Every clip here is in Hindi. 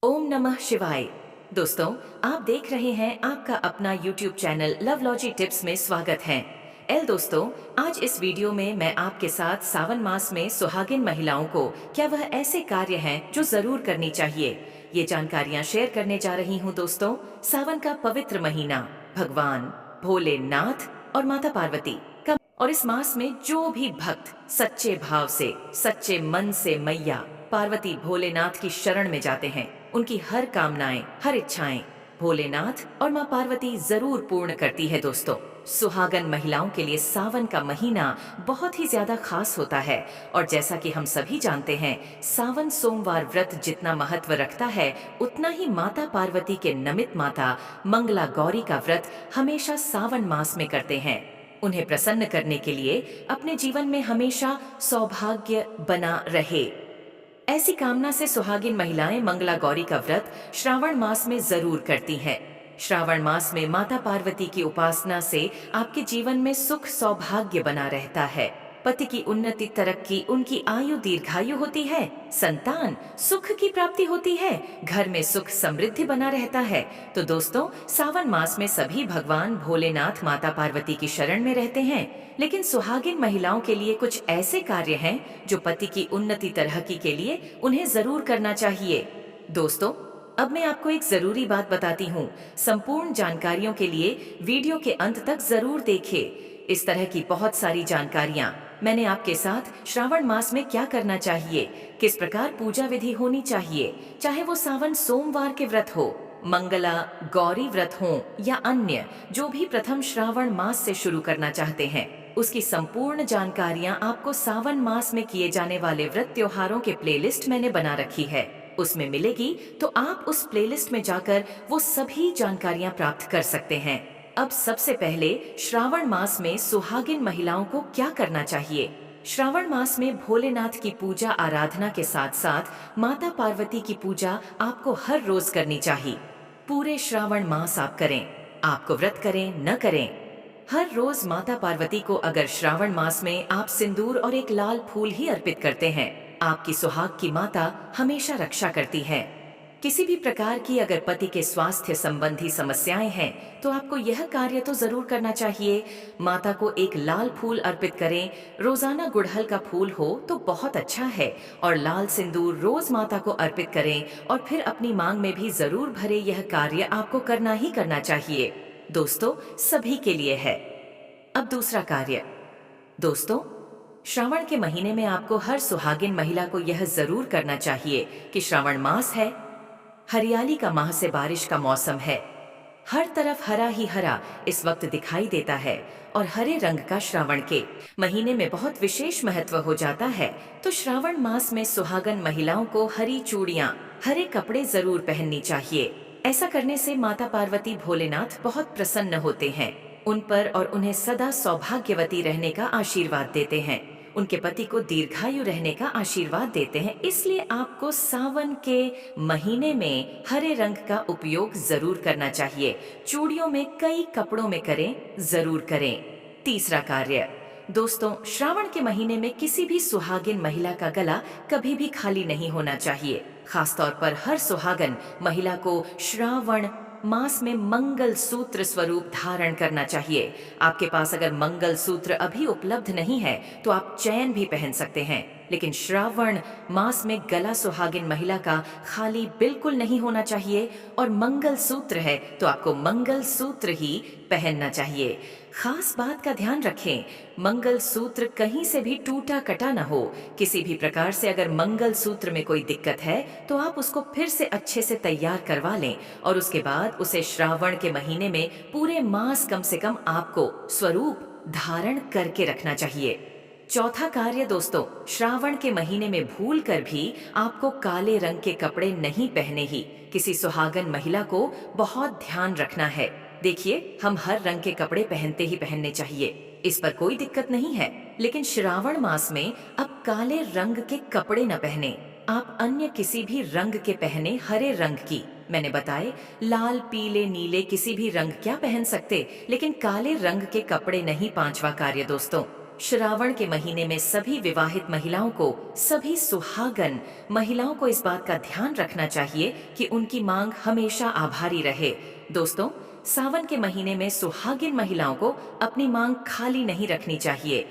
ओम नमः शिवाय। दोस्तों, आप देख रहे हैं आपका अपना YouTube चैनल लवलॉजी टिप्स में स्वागत है। दोस्तों, आज इस वीडियो में मैं आपके साथ सावन मास में सुहागिन महिलाओं को क्या वह ऐसे कार्य हैं जो जरूर करनी चाहिए, ये जानकारियां शेयर करने जा रही हूं। दोस्तों, सावन का पवित्र महीना भगवान भोलेनाथ और माता पार्वती का, और इस मास में जो भी भक्त सच्चे भाव से सच्चे मन से मैया पार्वती भोलेनाथ की शरण में जाते हैं, उनकी हर कामनाएं हर इच्छाएं भोलेनाथ और माँ पार्वती जरूर पूर्ण करती है। दोस्तों, सुहागन महिलाओं के लिए सावन का महीना बहुत ही ज्यादा खास होता है। और जैसा कि हम सभी जानते हैं, सावन सोमवार व्रत जितना महत्व रखता है, उतना ही माता पार्वती के नमित माता मंगला गौरी का व्रत हमेशा सावन मास में करते हैं। उन्हें प्रसन्न करने के लिए अपने जीवन में हमेशा सौभाग्य बना रहे, ऐसी कामना से सुहागिन महिलाएं मंगला गौरी का व्रत श्रावण मास में जरूर करती हैं। श्रावण मास में माता पार्वती की उपासना से आपके जीवन में सुख सौभाग्य बना रहता है, पति की उन्नति तरक्की, उनकी आयु दीर्घायु होती है, संतान सुख की प्राप्ति होती है, घर में सुख समृद्धि बना रहता है। तो दोस्तों, सावन मास में सभी भगवान भोलेनाथ माता पार्वती की शरण में रहते हैं, लेकिन सुहागिन महिलाओं के लिए कुछ ऐसे कार्य हैं जो पति की उन्नति तरक्की के लिए उन्हें जरूर करना चाहिए। दोस्तों, अब मैं आपको एक जरूरी बात बताती हूँ। संपूर्ण जानकारियों के लिए वीडियो के अंत तक जरूर देखें। इस तरह की बहुत सारी जानकारियाँ मैंने आपके साथ श्रावण मास में क्या करना चाहिए, किस प्रकार पूजा विधि होनी चाहिए, चाहे वो सावन सोमवार के व्रत हो, मंगला गौरी व्रत हो या अन्य जो भी प्रथम श्रावण मास से शुरू करना चाहते हैं, उसकी संपूर्ण जानकारियां आपको सावन मास में किए जाने वाले व्रत त्योहारों के प्लेलिस्ट मैंने बना रखी है, उसमें मिलेगी। तो आप उस प्लेलिस्ट में जाकर वो सभी जानकारियां प्राप्त कर सकते हैं। अब सबसे पहले श्रावण मास में सुहागिन महिलाओं को क्या करना चाहिए। श्रावण मास में भोलेनाथ की पूजा आराधना के साथ साथ माता पार्वती की पूजा आपको हर रोज करनी चाहिए। पूरे श्रावण मास आप करें, आपको व्रत करें न करें, हर रोज माता पार्वती को अगर श्रावण मास में आप सिंदूर और एक लाल फूल ही अर्पित करते हैं, आपकी सुहाग की माता हमेशा रक्षा करती है। किसी भी प्रकार की अगर पति के स्वास्थ्य संबंधी समस्याएं हैं, तो आपको यह कार्य तो जरूर करना चाहिए। माता को एक लाल फूल अर्पित करें, रोजाना गुड़हल का फूल हो तो बहुत अच्छा है, और लाल सिंदूर रोज माता को अर्पित करें और फिर अपनी मांग में भी जरूर भरे। यह कार्य आपको करना ही करना चाहिए। दोस्तों, सभी के लिए है। अब दूसरा कार्य, दोस्तों, श्रावण के महीने में आपको हर सुहागिन महिला को यह जरूर करना चाहिए कि श्रावण मास है, हरियाली का माह से बारिश का मौसम है, हर तरफ हरा ही हरा इस वक्त दिखाई देता है, और हरे रंग का श्रावण के महीने में बहुत विशेष महत्व हो जाता है। तो श्रावण मास में सुहागन महिलाओं को हरी चूड़ियां, हरे कपड़े जरूर पहननी चाहिए। ऐसा करने से माता पार्वती भोलेनाथ बहुत प्रसन्न होते हैं, उन पर और उन्हें सदा सौभाग्यवती रहने का आशीर्वाद देते हैं, उनके पति को दीर्घायु रहने का आशीर्वाद देते हैं। इसलिए आपको सावन के महीने में हरे रंग का उपयोग जरूर करना चाहिए। चूड़ियों में, कई कपड़ों में करें, जरूर करें। तीसरा कार्य, दोस्तों, श्रावण के महीने में किसी भी सुहागिन महिला का गला कभी भी खाली नहीं होना चाहिए। खासतौर पर हर सुहागन महिला को श्रावण मास में मंगल सूत्र स्वरूप धारण करना चाहिए। आपके पास अगर मंगल सूत्र अभी उपलब्ध नहीं है तो आप चैन भी पहन सकते हैं, लेकिन श्रावण मास में गला सुहागिन महिला का खाली बिल्कुल नहीं होना चाहिए, और मंगल सूत्र है तो आपको मंगल सूत्र ही पहनना चाहिए। खास बात का ध्यान रखें, मंगल सूत्र कहीं से भी टूटा कटा न हो। किसी भी प्रकार से अगर मंगल सूत्र में कोई दिक्कत है तो आप उसको फिर से अच्छे से तैयार करवा लें, और उसके बाद उसे श्रावण के महीने में पूरे मास कम से कम आपको स्वरूप धारण करके रखना चाहिए। चौथा कार्य, दोस्तों, श्रावण के महीने में भूल कर भी आपको काले रंग के कपड़े नहीं पहने ही। किसी सुहागन महिला को बहुत ध्यान रखना है। देखिए, हम हर रंग के कपड़े पहनते ही पहनने चाहिए, इस पर कोई दिक्कत नहीं है, लेकिन श्रावण मास में अब काले रंग के कपड़े न पहने। आप अन्य किसी भी रंग के पहने, हरे रंग की, मैंने बताए लाल पीले नीले किसी भी रंग क्या पहन सकते, लेकिन काले रंग के कपड़े नहीं। पांचवा कार्य, दोस्तों, श्रावण के महीने में सभी विवाहित महिलाओं को, सभी सुहागन महिलाओं को इस बात का ध्यान रखना चाहिए कि उनकी मांग हमेशा आभारी रहे। दोस्तों, सावन के महीने में सुहागिन महिलाओं को अपनी मांग खाली नहीं रखनी चाहिए।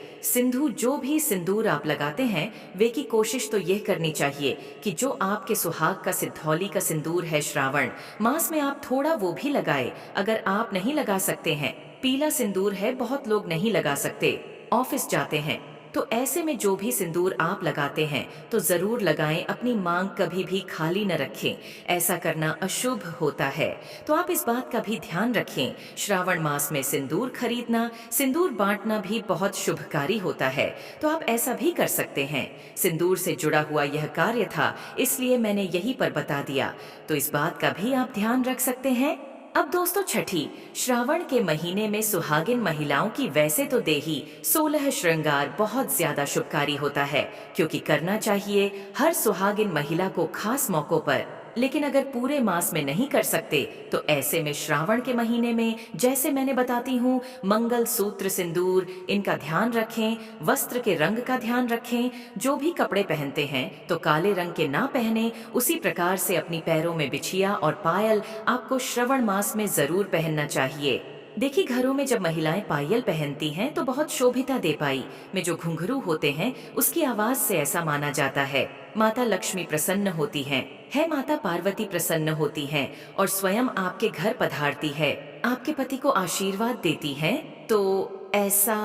जो भी सिंदूर आप लगाते हैं, वे की कोशिश तो यह करनी चाहिए कि जो आपके सुहाग का सिद्धौली का सिंदूर है श्रावण मास में, आप थोड़ा वो भी लगाए। अगर आप नहीं लगा सकते हैं, पीला सिंदूर है, बहुत लोग नहीं लगा सकते, ऑफिस जाते हैं, तो ऐसे में जो भी सिंदूर आप लगाते हैं तो जरूर लगाएं। अपनी मांग कभी भी खाली न रखें, ऐसा करना अशुभ होता है। तो आप इस बात का भी ध्यान रखें। श्रावण मास में सिंदूर खरीदना, सिंदूर बांटना भी बहुत शुभकारी होता है, तो आप ऐसा भी कर सकते हैं। सिंदूर से जुड़ा हुआ यह कार्य था, इसलिए मैंने यहीं पर बता दिया, तो इस बात का भी आप ध्यान रख सकते हैं। अब दोस्तों, छठी, श्रावण के महीने में सुहागिन महिलाओं की वैसे तो देही 16 श्रृंगार बहुत ज्यादा शुभकारी होता है, क्योंकि करना चाहिए हर सुहागिन महिला को खास मौकों पर। लेकिन अगर पूरे मास में नहीं कर सकते, तो ऐसे में श्रावण के महीने में जैसे मैंने बताती हूँ, मंगल सूत्र सिंदूर, इनका ध्यान रखें। वस्त्र के रंग का ध्यान रखें, जो भी कपड़े पहनते हैं तो काले रंग के ना पहने। उसी प्रकार से अपनी पैरों में बिछिया और पायल आपको श्रावण मास में जरूर पहनना चाहिए। देखिए, घरों में जब महिलाएं पायल पहनती हैं तो बहुत शोभिता दे पाई में जो घुंघरू होते हैं, उसकी आवाज से ऐसा माना जाता है माता लक्ष्मी प्रसन्न होती है माता पार्वती प्रसन्न होती हैं और स्वयं आपके घर पधारती है, आपके पति को आशीर्वाद देती हैं। तो ऐसा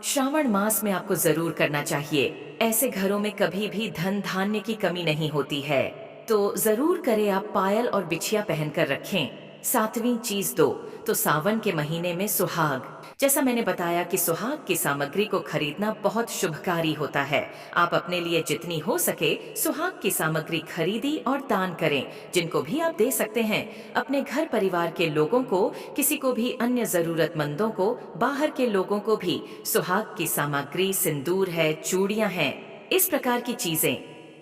श्रावण मास में आपको जरूर करना चाहिए। ऐसे घरों में कभी भी धन धान्य की कमी नहीं होती है, तो जरूर करें। आप पायल और बिछिया पहनकर रखें। सातवीं चीज दो, तो सावन के महीने में सुहाग, जैसा मैंने बताया कि सुहाग की सामग्री को खरीदना बहुत शुभकारी होता है। आप अपने लिए जितनी हो सके सुहाग की सामग्री खरीदी और दान करें। जिनको भी आप दे सकते हैं, अपने घर परिवार के लोगों को, किसी को भी, अन्य जरूरतमंदों को, बाहर के लोगों को भी सुहाग की सामग्री, सिंदूर है, चूड़ियां हैं, इस प्रकार की चीजें,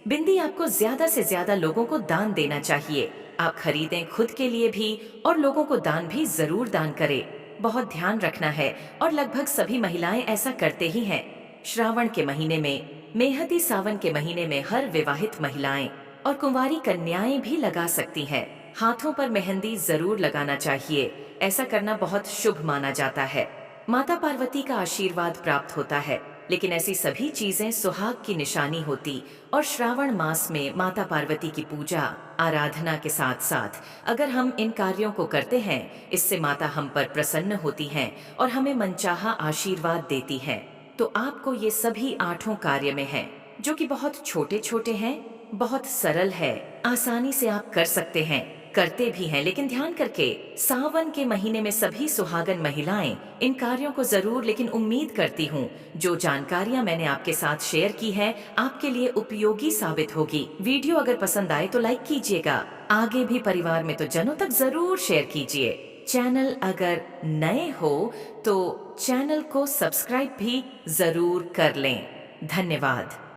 बिंदी आपको ज्यादा से ज्यादा लोगों को दान देना चाहिए। आप खरीदें खुद के लिए भी और लोगों को दान भी जरूर दान करें। बहुत ध्यान रखना है और लगभग सभी महिलाएं ऐसा करते ही हैं। श्रावण के महीने में, मेहदी सावन के महीने में हर विवाहित महिलाएं और कुंवारी कन्याएं भी लगा सकती हैं। हाथों पर मेहंदी जरूर लगाना चाहिए, ऐसा करना बहुत शुभ माना जाता है। माता पार्वती का आशीर्वाद प्राप्त होता है। लेकिन ऐसी सभी चीजें सुहाग की निशानी होती और श्रावण मास में माता पार्वती की पूजा आराधना के साथ साथ अगर हम इन कार्यों को करते हैं, इससे माता हम पर प्रसन्न होती हैं और हमें मनचाहा आशीर्वाद देती हैं। तो आपको ये सभी 8 कार्य में हैं, जो कि बहुत छोटे छोटे हैं, बहुत सरल है, आसानी से आप कर सकते हैं, करते भी हैं। लेकिन ध्यान करके, सावन के महीने में सभी सुहागन महिलाएं इन कार्यों को जरूर, लेकिन उम्मीद करती हूँ जो जानकारियां मैंने आपके साथ शेयर की है आपके लिए उपयोगी साबित होगी। वीडियो अगर पसंद आए तो लाइक कीजिएगा, आगे भी परिवार में तो जनों तक जरूर शेयर कीजिए। चैनल अगर नए हो तो चैनल को सब्सक्राइब भी जरूर कर लें। धन्यवाद।